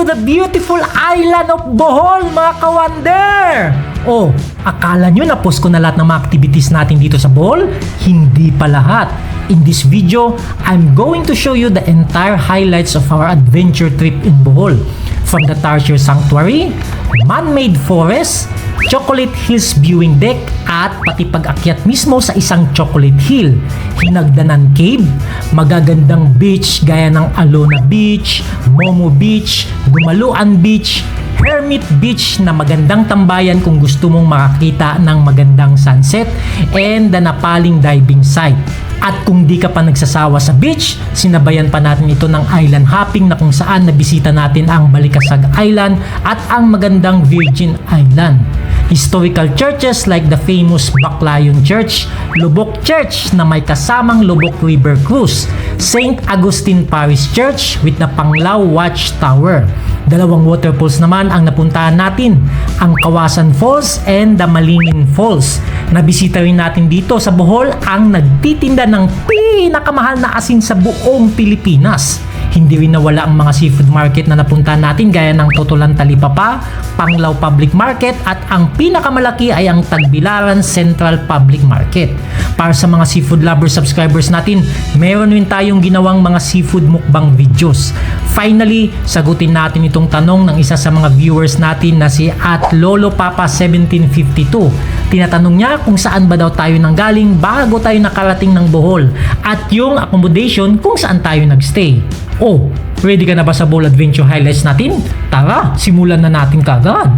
to the beautiful island of Bohol, mga kawander! Oh, akala nyo na post ko na lahat ng mga activities natin dito sa Bohol? Hindi pa lahat. In this video, I'm going to show you the entire highlights of our adventure trip in Bohol. From the Tarsier Sanctuary, man-made forest, Chocolate Hills viewing deck, at pati pag-akyat mismo sa isang Chocolate Hill, Hinagdanan Cave, magagandang beach gaya ng Alona Beach, Momo Beach, Dumaluan Beach, Hermit Beach na magandang tambayan kung gusto mong makakita ng magandang sunset, and the Napaling diving site. At kung di ka pa nagsasawa sa beach, sinabayan pa natin ito ng island hopping na kung saan nabisita natin ang Balikasag Island at ang magandang Virgin Island. Historical churches like the famous Baclayon Church, Lubok Church na may kasamang Lubok River Cruise, St. Augustine Parish Church with the Panglao Watchtower. Dalawang waterfalls naman ang napuntahan natin, ang Kawasan Falls and the Malingin Falls. Nabisita rin natin dito sa Bohol ang nagtitinda ng pinakamahal na asin sa buong Pilipinas. Hindi rin nawala ang mga seafood market na napuntahan natin gaya ng Totolan Talipapa, Panglao Public Market, at ang pinakamalaki ay ang Tagbilaran Central Public Market. Para sa mga seafood lovers subscribers natin, meron rin tayong ginawang mga seafood mukbang videos. Finally, sagutin natin itong tanong ng isa sa mga viewers natin na si @lolopapa1752. Tinatanong niya kung saan ba daw tayo nanggaling bago tayo nakarating ng Bohol at yung accommodation kung saan tayo nagstay. Oh, ready ka na ba sa Bohol Adventure highlights natin? Tara, simulan na natin kagad!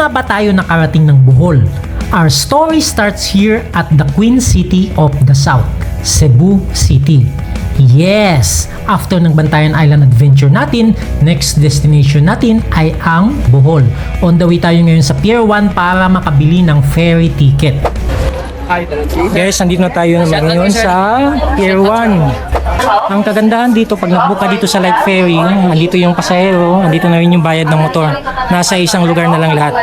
Nga ba tayo nakarating ng Bohol? Our story starts here at the Queen City of the South, Cebu City. Yes! After ng Bantayan Island adventure natin, next destination natin ay ang Bohol. On the way tayo ngayon sa Pier 1 para makabili ng ferry ticket. Guys, nandito na tayo ngayon sa Pier 1. Ang kagandahan dito, pag nagbuka dito sa light ferry, nandito yung pasahero, nandito na rin yung bayad ng motor. Nasa isang lugar na lang lahat.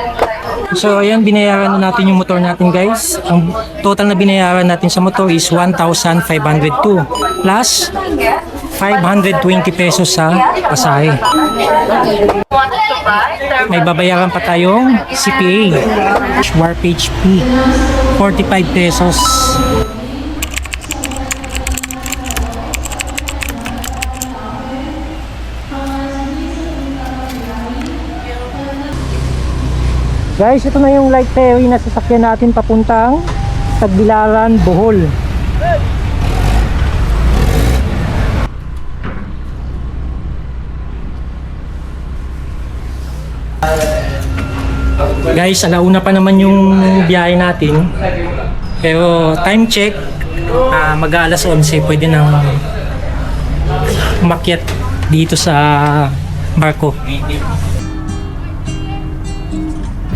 So ayan, binayaran na natin yung motor natin, guys. Ang total na binayaran natin sa motor is 1,502 plus 520 pesos sa pasahe. May babayaran pa tayong CPA, Warpage fee, 45 pesos. Guys, ito na yung light ferry na sasakyan natin papuntang Tagbilaran, Bohol. Guys, alauna pa naman yung biyahe natin. Pero time check, mag-aalas 11, pwede nang umakyat dito sa barko.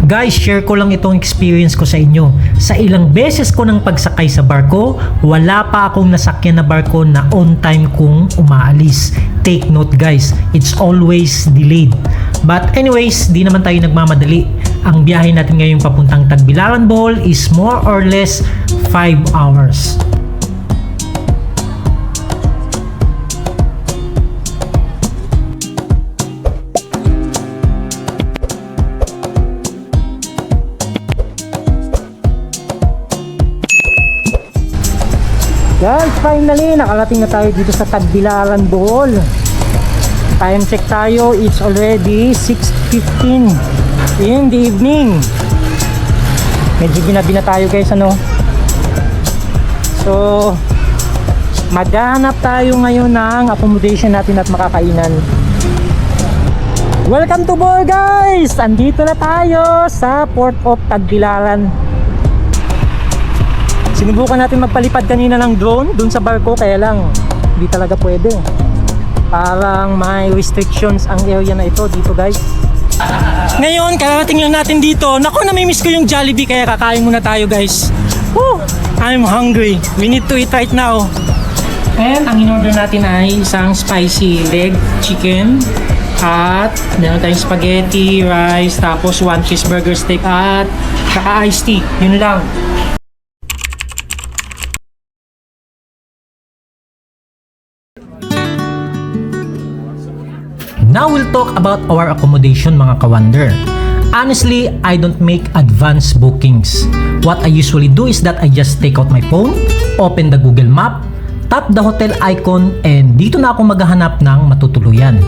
Guys, share ko lang itong experience ko sa inyo. Sa ilang beses ko ng pagsakay sa barko, wala pa akong nasakyan na barko na on time kung umaalis. Take note guys, it's always delayed. But anyways, di naman tayo nagmamadali. Ang biyahe natin ngayong papuntang Tagbilaran, Bohol is more or less 5 hours. Guys, finally, nakarating na tayo dito sa Tagbilaran, Bohol. Time check tayo, it's already 6:15 in the evening. Medyo ginabi na tayo guys, ano. So, maghanap tayo ngayon ng accommodation natin at makakainan. Welcome to Bohol guys! Andito na tayo sa Port of Tagbilaran. Sinubukan natin magpalipad kanina ng drone dun sa barko, kaya lang hindi talaga pwede. Parang may restrictions ang area na ito dito guys. Ngayon, karating lang natin dito. Naku, namimiss ko yung Jollibee kaya kakain muna tayo guys. Woo! I'm hungry. We need to eat right now. And ang in-order natin ay isang spicy leg chicken. At meron tayong spaghetti, rice, tapos 1 cheeseburger steak at saka iced tea. Yun lang. Now we'll talk about our accommodation mga ka-wonder. Honestly, I don't make advance bookings. What I usually do is that I just take out my phone, open the Google Map, tap the hotel icon, and dito na ako maghahanap ng matutuluyan.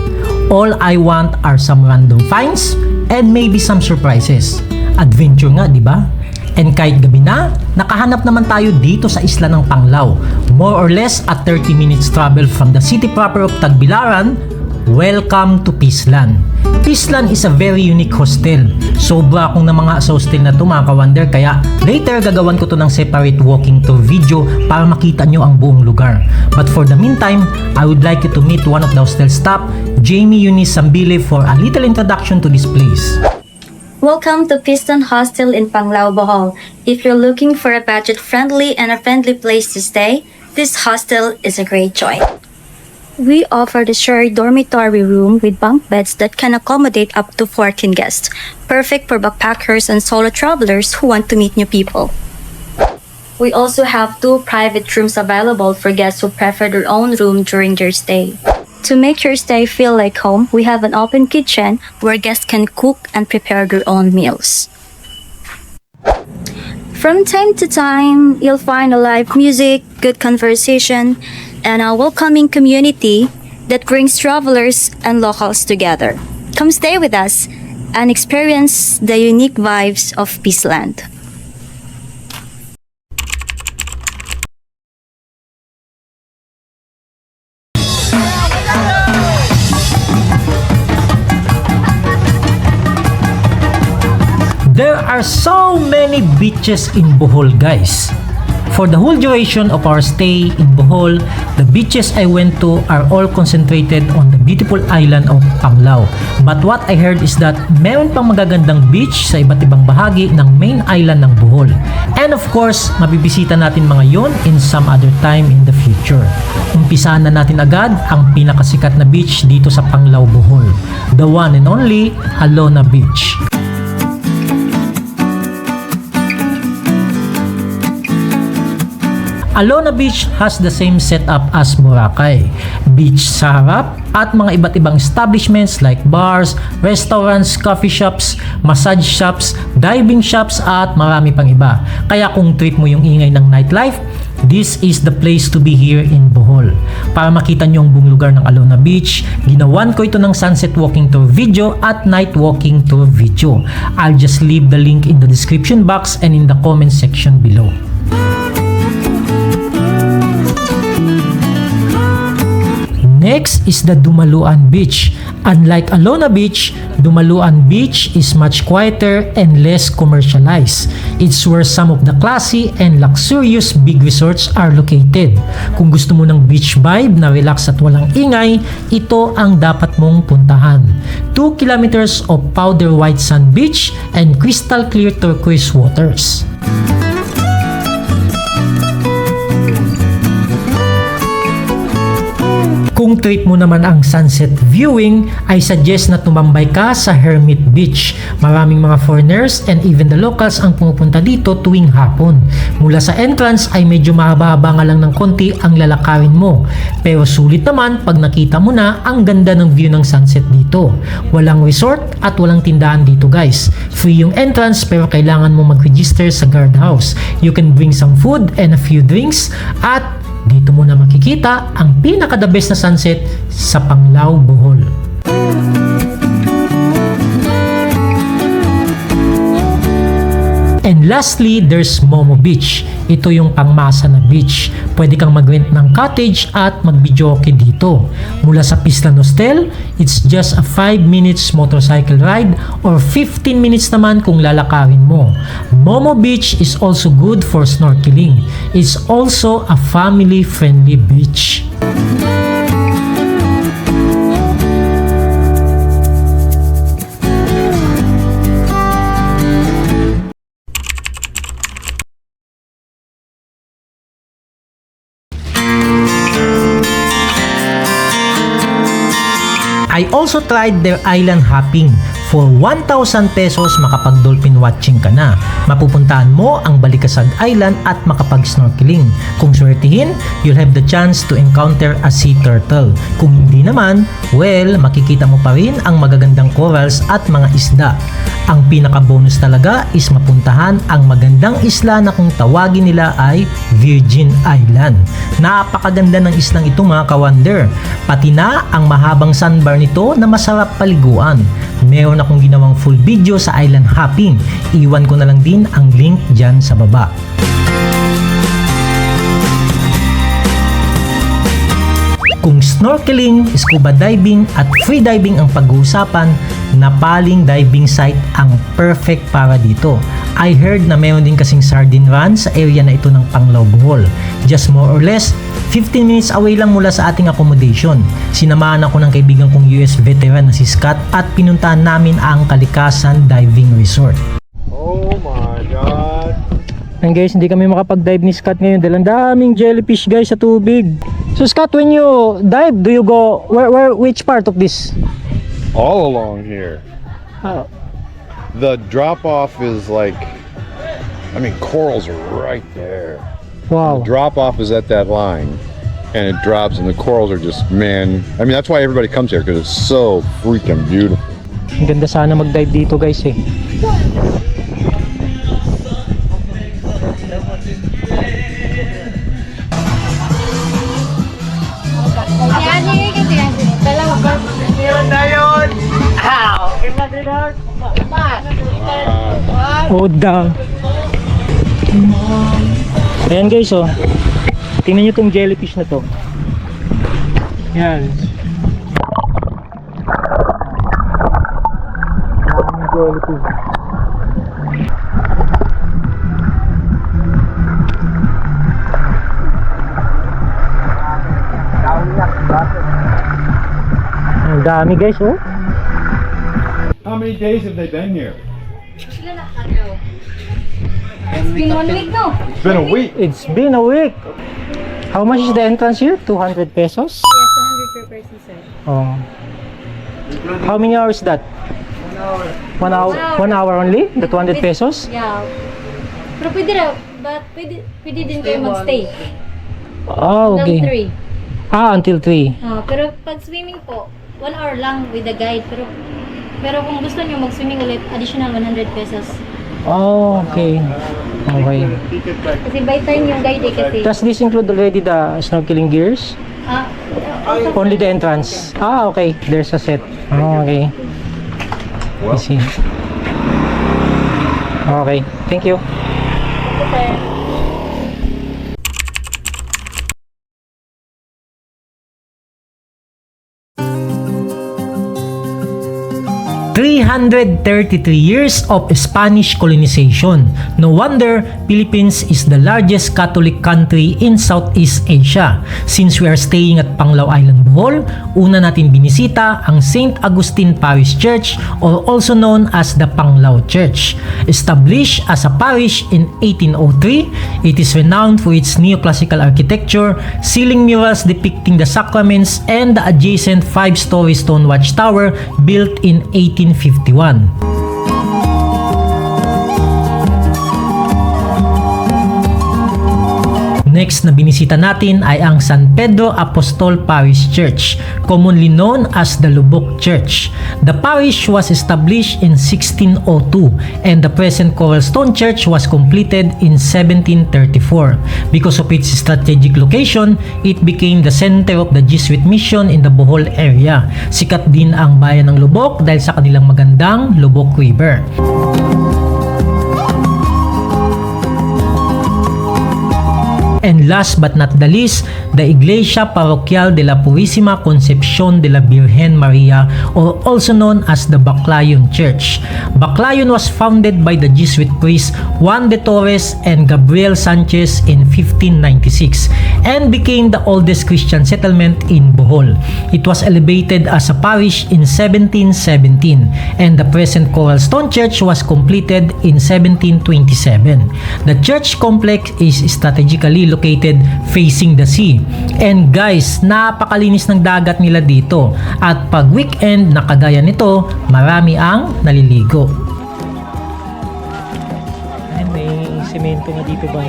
All I want are some random finds and maybe some surprises. Adventure nga, di ba? And kahit gabi na, nakahanap naman tayo dito sa isla ng Panglao. More or less at 30 minutes travel from the city proper of Tagbilaran. Welcome to Pislan. Pislan is a very unique hostel. Sobra akong namanga sa hostel na to mga ka-wonder, kaya later gagawan ko to ng separate walking tour video para makita nyo ang buong lugar. But for the meantime, I would like you to meet one of the hostel staff, Jamie Eunice Sambile, for a little introduction to this place. Welcome to Piston Hostel in Panglao, Bohol. If you're looking for a budget-friendly and a friendly place to stay, this hostel is a great choice. We offer the shared dormitory room with bunk beds that can accommodate up to 14 guests, perfect for backpackers and solo travelers who want to meet new people. We also have 2 private rooms available for guests who prefer their own room during their stay. To make your stay feel like home, we have an open kitchen where guests can cook and prepare their own meals. From time to time, you'll find a live music, good conversation, and a welcoming community that brings travelers and locals together. Come stay with us and experience the unique vibes of Peaceland. There are so many beaches in Bohol guys. For the whole duration of our stay in Bohol, the beaches I went to are all concentrated on the beautiful island of Panglao. But what I heard is that meron pang magagandang beach sa iba't ibang bahagi ng main island ng Bohol. And of course, mabibisita natin mga yon in some other time in the future. Umpisaan na natin agad ang pinakasikat na beach dito sa Panglao, Bohol. The one and only Alona Beach. Alona Beach has the same setup as Boracay. Beach sa harap at mga iba't ibang establishments like bars, restaurants, coffee shops, massage shops, diving shops at marami pang iba. Kaya kung trip mo yung ingay ng nightlife, this is the place to be here in Bohol. Para makita nyo ang buong lugar ng Alona Beach, ginawan ko ito ng sunset walking tour video at night walking tour video. I'll just leave the link in the description box and in the comment section below. Next is the Dumaluan Beach. Unlike Alona Beach, Dumaluan Beach is much quieter and less commercialized. It's where some of the classy and luxurious big resorts are located. Kung gusto mo ng beach vibe na relax at walang ingay, ito ang dapat mong puntahan. 2 kilometers of powder white sand beach and crystal clear turquoise waters. Kung trip mo naman ang sunset viewing, I suggest na tumambay ka sa Hermit Beach. Maraming mga foreigners and even the locals ang pumupunta dito tuwing hapon. Mula sa entrance ay medyo mahaba-haba nga lang ng konti ang lalakarin mo. Pero sulit naman pag nakita mo na ang ganda ng view ng sunset dito. Walang resort at walang tindahan dito guys. Free yung entrance pero kailangan mo mag-register sa guardhouse. You can bring some food and a few drinks at dito mo na makikita ang pinaka-the best na sunset sa Panglao, Bohol. And lastly, there's Momo Beach. Ito yung pangmasa na beach. Pwede kang mag-rent ng cottage at mag-videoke dito. Mula sa Pislan Hostel, it's just a 5 minutes motorcycle ride or 15 minutes naman kung lalakarin mo. Momo Beach is also good for snorkeling. It's also a family-friendly beach. I also tried their island hopping. For 1,000 pesos makapag-dolphin watching ka na. Mapupuntahan mo ang Balikasag Island at makapag-snorkeling. Kung swertihin, you'll have the chance to encounter a sea turtle. Kung hindi naman, well, makikita mo pa rin ang magagandang corals at mga isda. Ang pinaka-bonus talaga is mapuntahan ang magandang isla na kung tawagin nila ay Virgin Island. Napakaganda ng islang ito mga ka-wonder. Pati na ang mahabang sandbar nito na masarap paliguan. Meron akong ginawang full video sa island hopping. Iwan ko na lang din ang link dyan sa baba. Kung snorkeling, scuba diving at free diving ang pag-uusapan, Napaling diving site ang perfect para dito. I heard na mayroon din kasing sardine run sa area na ito ng Panglao, Bohol. Just more or less 15 minutes away lang mula sa ating accommodation. Sinamahan ako ng kaibigan kong US veteran na si Scott at pinuntahan namin ang Kalikasan Diving Resort. Oh my God! And guys, hindi kami makapag-dive ni Scott ngayon dahil ang daming jellyfish guys sa tubig. So Scott, when you dive, do you go which part of this? All along here. Oh. The drop off is like, I mean, corals are right there. Wow. The drop off is at that line, and it drops, and the corals are just, man. I mean, that's why everybody comes here, because it's so freaking beautiful. Ang ganda sana mag-dive dito guys eh. Oh, down. Ayan guys, oh. Tingnan nyo tong jellyfish na to. Yan. Jellyfish. Ang dami guys, oh. How many days have they been here? It's been 1 week now. It's been a week. It's been a week. How much is the entrance here? 200 pesos? Yes, 200 per person, sir. Oh. How many hours is that? 1 hour. 1 hour only? The 200 pesos? Yeah. Pero pwede raw, but pwede din kayo magstay. Oh, okay. Hanggang 3. Until 3. Pero pag swimming po, 1 hour lang with the guide. Pero kung gusto nyo mag-swimming ulit, additional 100 pesos. Oh, okay. Okay. Kasi by time yung guide eh kasi. Does this include already the snorkeling gears? Only the entrance? Ah, okay. There's a set. Oh, okay. I see. Okay. Thank you. 333 years of Spanish colonization. No wonder Philippines is the largest Catholic country in Southeast Asia. Since we are staying at Panglao Island, Bohol, una natin binisita ang St. Augustine Parish Church or also known as the Panglao Church. Established as a parish in 1803, it is renowned for its neoclassical architecture, ceiling murals depicting the sacraments, and the adjacent 5-story stone watchtower built in 1851. Next na binisita natin ay ang San Pedro Apostol Parish Church, commonly known as the Lubok Church. The parish was established in 1602 and the present Coral Stone Church was completed in 1734. Because of its strategic location, it became the center of the Jesuit mission in the Bohol area. Sikat din ang bayan ng Lubok dahil sa kanilang magandang Lubok River. And last but not the least, the Iglesia Parroquial de la Purísima Concepción de la Virgen Maria, or also known as the Baclayon Church. Baclayon was founded by the Jesuit priests Juan de Torres and Gabriel Sanchez in 1596 and became the oldest Christian settlement in Bohol. It was elevated as a parish in 1717 and the present Coral Stone Church was completed in 1727. The church complex is strategically located facing the sea. And guys, napakalinis ng dagat nila dito. At pag weekend na kagaya nito, marami ang naliligo. Ay, may semento nga dito ba?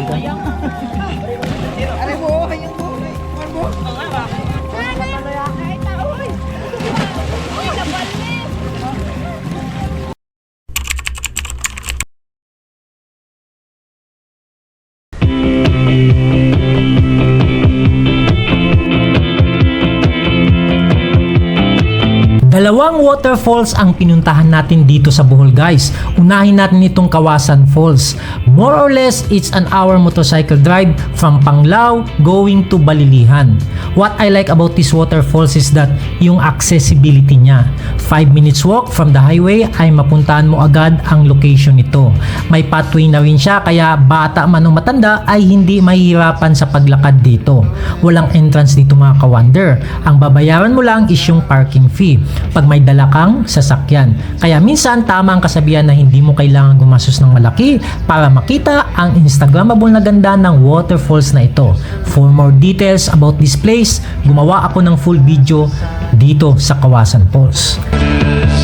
Dalawang waterfalls ang pinuntahan natin dito sa Bohol guys. Unahin natin itong Kawasan Falls. More or less, it's an hour motorcycle drive from Panglao going to Balilihan. What I like about this waterfalls is that yung accessibility niya. 5 minutes walk from the highway ay mapuntahan mo agad ang location nito. May pathway na rin siya kaya bata man o matanda ay hindi mahihirapan sa paglakad dito. Walang entrance dito mga ka-wonder. Ang babayaran mo lang is yung parking fee pag may dala kang sasakyan. Kaya minsan tama ang kasabihan na hindi mo kailangan gumastos ng malaki para makita ang Instagrammable na ganda ng waterfalls na ito. For more details about this place, gumawa ako ng full video dito sa Kawasan Falls.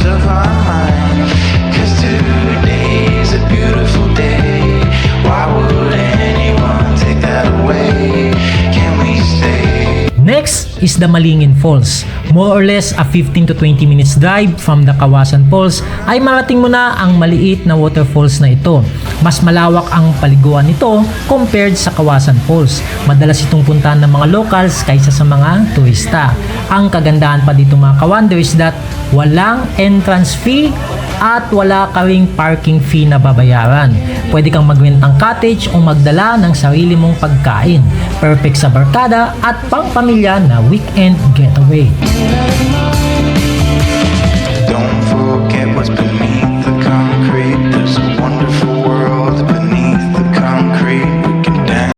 Of our mind, 'cause today's a beautiful day. Why would anyone take that away? Can we stay? Next is the Malingin Falls. More or less a 15 to 20 minutes drive from the Kawasan Falls ay marating mo na ang maliit na waterfalls na ito. Mas malawak ang paliguan nito compared sa Kawasan Falls. Madalas itong puntahan ng mga locals kaysa sa mga turista. Ang kagandahan pa dito mga ka-wonder is that walang entrance fee at wala ka ring parking fee na babayaran. Pwede kang mag-rent ng cottage o magdala ng sarili mong pagkain. Perfect sa barkada at pang-pamilya na weekend getaway. Don't forget what's beneath the concrete. There's a wonderful world beneath the concrete. We can dance.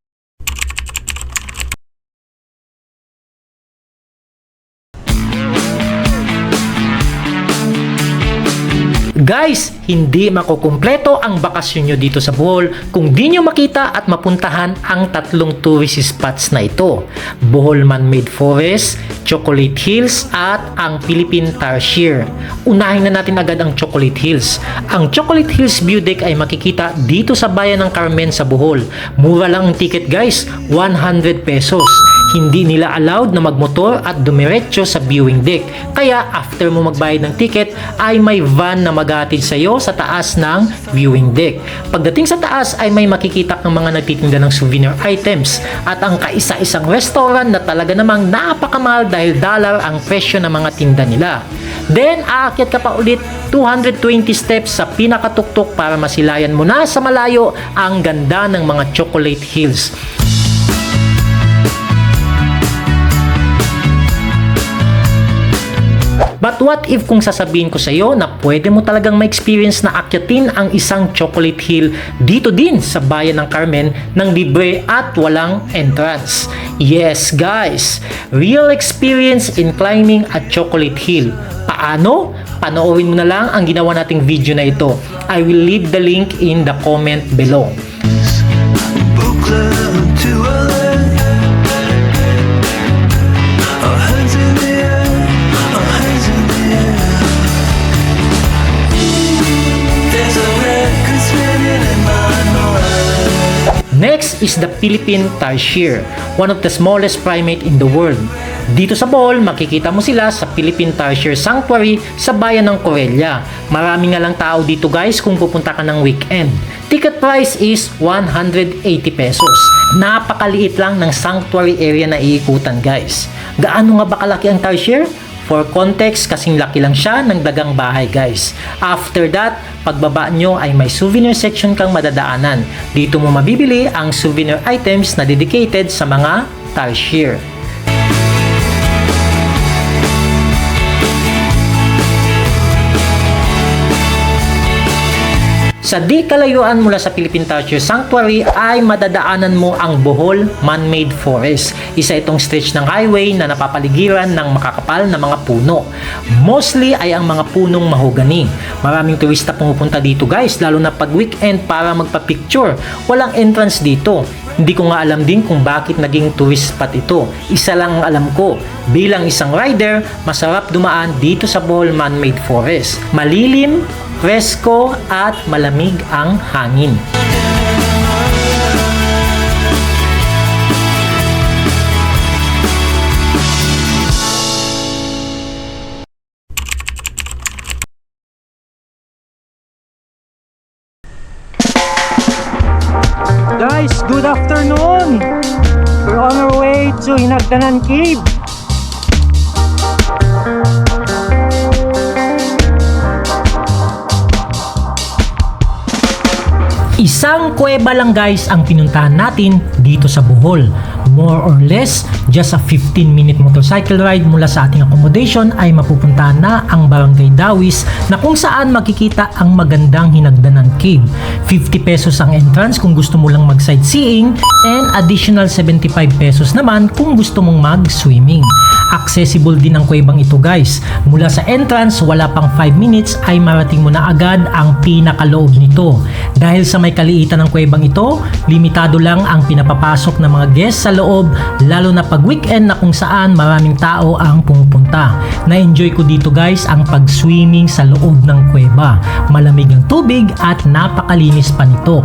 Guys, hindi makukumpleto ang bakasyon nyo dito sa Bohol kung di nyo makita at mapuntahan ang tatlong tourist spots na ito. Bohol Man-Made Forest, Chocolate Hills at ang Philippine Tarsier. Unahin na natin agad ang Chocolate Hills. Ang Chocolate Hills View Deck ay makikita dito sa bayan ng Carmen sa Bohol. Mura lang ang ticket guys, 100 pesos. Hindi nila allowed na magmotor at dumiretso sa viewing deck. Kaya after mo magbayad ng ticket ay may van na maghatid sa iyo sa taas ng viewing deck. Pagdating sa taas ay may makikita ng mga nagtitinda ng souvenir items at ang kaisa-isang restaurant na talaga namang napakamahal dahil dollar ang presyo ng mga tinda nila. Then aakyat ka pa ulit 220 steps sa pinakatuktok para masilayan mo na sa malayo ang ganda ng mga Chocolate Hills. But what if kung sasabihin ko sa iyo na pwede mo talagang ma-experience na akyatin ang isang Chocolate Hill dito din sa bayan ng Carmen ng libre at walang entrance? Yes guys, real experience in climbing a Chocolate Hill. Paano? Panoorin mo na lang ang ginawa nating video na ito. I will leave the link in the comment below. Book club to alert. Our hands in the air, our hands in the air. There's a record spinning in my mind. Next is the Philippine Tarsier, one of the smallest primate in the world. Dito sa Bohol, makikita mo sila sa Philippine Tarsier Sanctuary sa bayan ng Corelia. Marami nga lang tao dito guys kung pupunta ka ng weekend. Ticket price is 180 pesos. Napakaliit lang ng sanctuary area na iikutan guys. Gaano nga ba kalaki ang Tarsier? For context, kasing laki lang siya ng dagang bahay guys. After that, pagbaba nyo ay may souvenir section kang madadaanan. Dito mo mabibili ang souvenir items na dedicated sa mga Tarsier. Sa di kalayuan mula sa Philippine Tarsier Sanctuary ay madadaanan mo ang Bohol Man-Made Forest. Isa itong stretch ng highway na napapaligiran ng makakapal na mga puno. Mostly ay ang mga punong mahogani. Maraming turista pumupunta dito guys, lalo na pag weekend para magpa-picture. Walang entrance dito. Hindi ko nga alam din kung bakit naging tourist spot ito. Isa lang ang alam ko, bilang isang rider, masarap dumaan dito sa Bohol Man-Made Forest. Malilim, presko at malamig ang hangin. Guys, good afternoon! We're on our way to Hinagdanan Cave. Isang kuweba lang guys ang pinuntahan natin dito sa Bohol. More or less, just a 15-minute motorcycle ride mula sa ating accommodation ay mapupuntahan na ang Barangay Dawis na kung saan makikita ang magandang Hinagdanan Cave. 50 pesos ang entrance kung gusto mo lang mag-sightseeing and additional 75 pesos naman kung gusto mong mag-swimming. Accessible din ang kuwebang ito guys. Mula sa entrance, wala pang 5 minutes ay marating mo na agad ang pinakaloob nito. Dahil sa may kaliitan ng kuwebang ito, limitado lang ang pinapapasok ng mga guests sa loob, lalo na pag weekend na kung saan maraming tao ang pumupunta. Na-enjoy ko dito guys ang pag-swimming sa loob ng kuweba. Malamig ang tubig at napakalinis pa nito.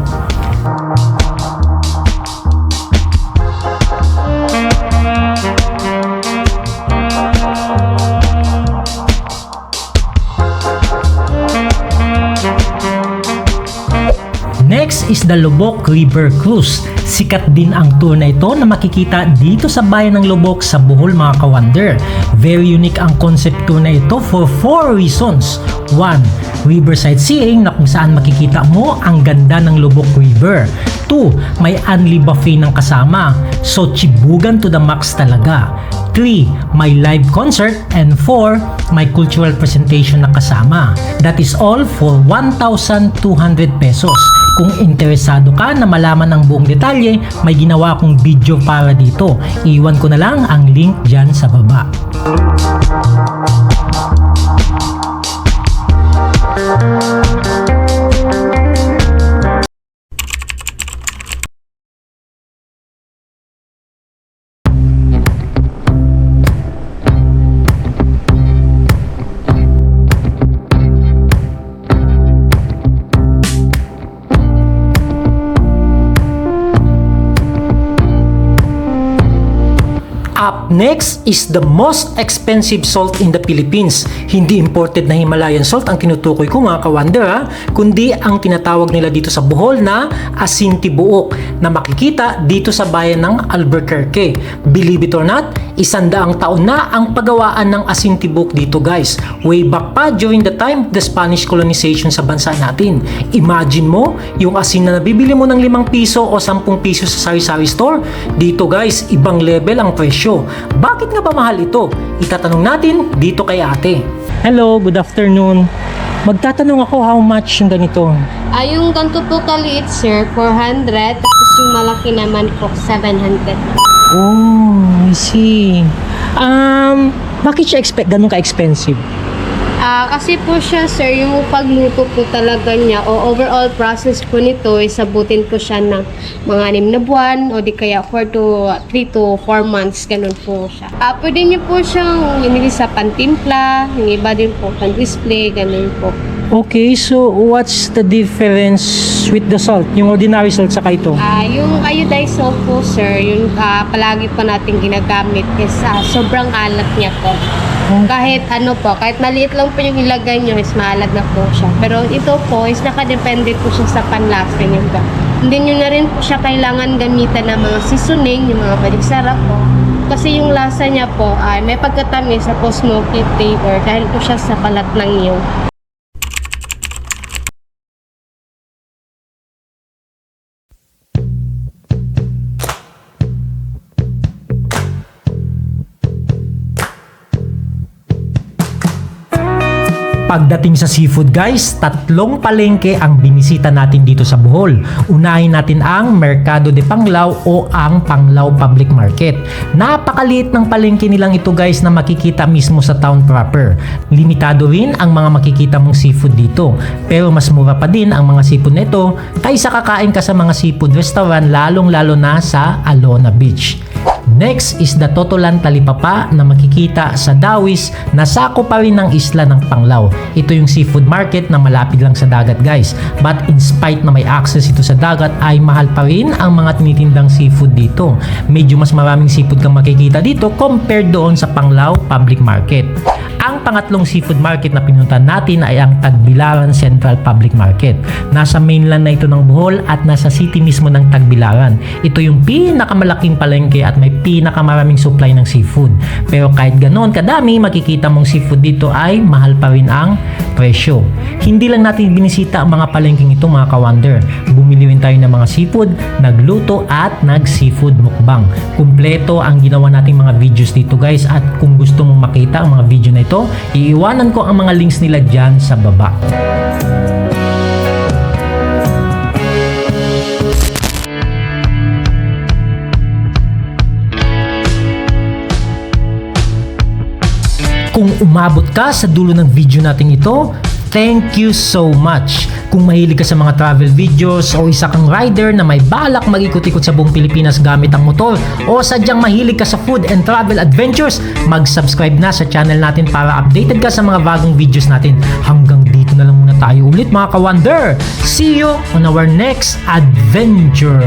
Next is the Lubok River Cruise. Sikat din ang tour na ito na makikita dito sa bayan ng Lubok sa Bohol mga ka-wonder. Very unique ang concept tour na ito for 4 reasons. 1. Riverside seeing na kung saan makikita mo ang ganda ng Lubok River. 2. May unli buffet ng kasama. So chibugan to the max talaga. 3. May live concert. And 4. May cultural presentation na kasama. That is all for 1,200 pesos. Kung interesado ka na malaman ang buong detalye, may ginawa akong video para dito. Iwan ko na lang ang link dyan sa baba. Up next is the most expensive salt in the Philippines. Hindi imported na Himalayan salt ang tinutukoy ko mga ka-wonder ha, kundi ang tinatawag nila dito sa Bohol na asin tibuok na makikita dito sa bayan ng Albuquerque. Believe it or not, 100 taon na ang paggawaan ng asin tibuok dito guys. Way back pa during the time of the Spanish colonization sa bansa natin. Imagine mo, yung asin na nabibili mo ng 5 piso o 10 piso sa sari-sari store, dito guys, ibang level ang presyo. Bakit nga ba mahal ito? Itatanong natin dito kay ate. Hello, good afternoon. Magtatanong ako how much yung ganito. Yung ganito po kaliit, sir, 400. Tapos yung malaki naman po, 700. Oh, I see. Bakit siya ganun ka-expensive? Kasi po siya, sir, yung pagluto po talaga niya o overall process po nito is abutin po siya ng mga 6 na buwan o di kaya 3 to 4 months, ganun po siya. Pwede niyo po siyang hinili sa pantimpla, yung iba din po pan-display, ganun po. Okay, so what's the difference with the salt? Yung ordinary salt saka ito? Yung iodized salt po, sir, yung palagi pa natin ginagamit is sobrang alat niya po. Kahit kahit maliit lang po yung ilagay nyo, is maalat na po siya. Pero ito po is nakadepende po siya sa panlasa niyo. Hindi nyo na rin po siya kailangan gamitan ng mga seasoning, yung mga baliksarap po. Kasi yung lasa niya po ay may pagkatamis sa smoky flavor dahil po siya sa balat ng niyog. Pagdating sa seafood guys, 3 palengke ang binisita natin dito sa Bohol. Unahin natin ang Mercado de Panglao o ang Panglao Public Market. Napakaliit ng palengke nilang ito guys na makikita mismo sa town proper. Limitado rin ang mga makikita mong seafood dito. Pero mas mura pa din ang mga seafood nito kaysa kakain ka sa mga seafood restaurant lalong-lalo na sa Alona Beach. Next is the Totolan Talipapa na makikita sa Dawis na sako pa rin ng isla ng Panglao. Ito yung seafood market na malapit lang sa dagat guys. But in spite na may access ito sa dagat ay mahal pa rin ang mga tinitindang seafood dito. Medyo mas maraming seafood kang makikita dito compared doon sa Panglao Public Market. Ang pangatlong seafood market na pinuntahan natin ay ang Tagbilaran Central Public Market. Nasa mainland na ito ng Bohol at nasa city mismo ng Tagbilaran. Ito yung pinakamalaking palengke at may pinakamaraming supply ng seafood. Pero kahit ganoon kadami, makikita mong seafood dito ay mahal pa rin ang presyo. Hindi lang natin binisita ang mga palengking ito mga ka-wonder. Bumili rin tayo ng mga seafood, nagluto at nag-seafood mukbang. Kumpleto ang ginawa nating mga videos dito guys at kung gusto mong makita ang mga video na ito, iiwanan ko ang mga links nila dyan sa baba. Kung umabot ka sa dulo ng video natin ito, thank you so much. Kung mahilig ka sa mga travel videos o isa kang rider na may balak mag-ikot-ikot sa buong Pilipinas gamit ang motor o sadyang mahilig ka sa food and travel adventures, mag-subscribe na sa channel natin para updated ka sa mga bagong videos natin. Hanggang dito na lang muna tayo ulit mga ka-wonder. See you on our next adventure!